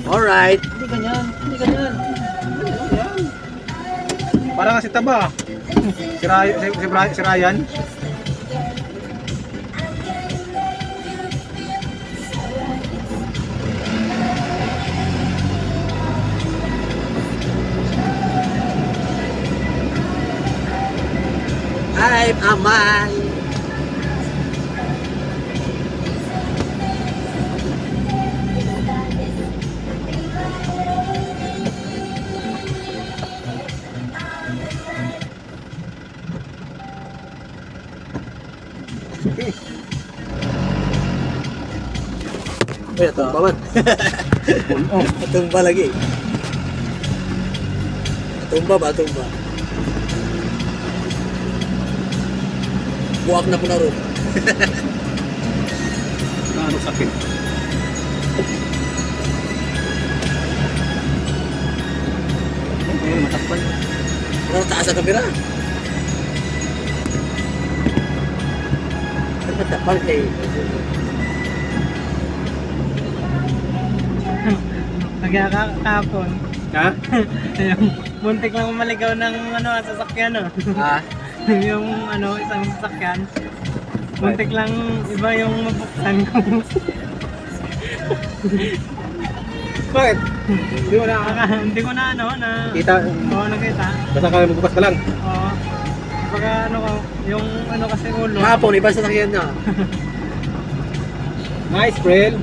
Alright. Hindi ganyan. Hindi ganyan. Yan. Parang si Taba. Si Ryan. I'm aman. Ito, paman. Tumba lagi. Tumba ba? Tumba. Buwak na po na ron. Ano sakit? Ayun, matakpan. Pero taas ang kamera. Ano matakpan kay... Kahapon. Ha? Muntik lang maligaw ng sasakyan Ah, yung isang sasakyan. Muntik lang iba yung mabuksan ko. Bakit? Hindi mo na Hindi ko na na kita. oo, nakita. Basta ka magbukas ka lang. Oo. Baka yung kasi ulo. hapon, iba sa sakyan niya. Nice, friend.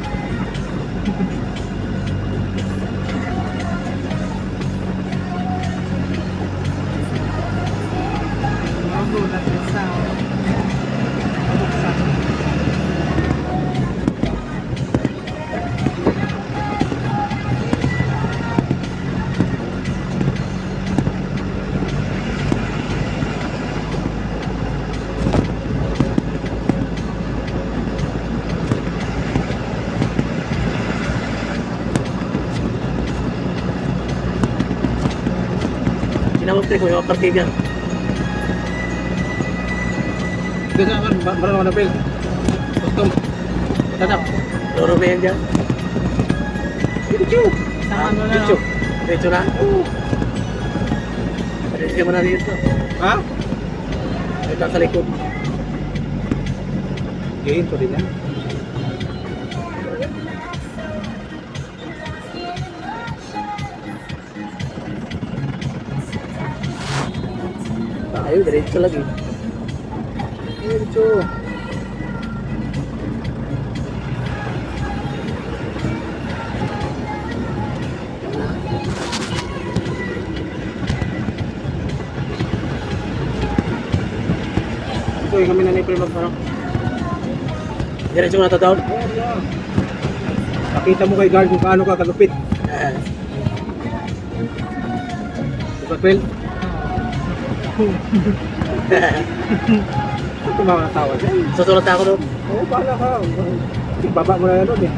Magulat yung sa mabuksan. Kinamapit ko yung parking niya. Ito sa marang mga napil. Custom. Tatap. Loro ba yan dyan? Video. Sa ano na Video. Diretso na? Oo. Diretso mo na dito. Ha? Ito lang sa likod. Gain ko din yan. Tayo, diretso lagi. Diretso. Ito yung kami na ni Primo parang. Diretso mo na ito down. Pakita mo kay guard kung paano ka kalupit. Ah, Diba, Phil? Ito mga tawa siya. Susunod na ako doon. Oo, bahala ka. Ibaba mo na yan doon eh.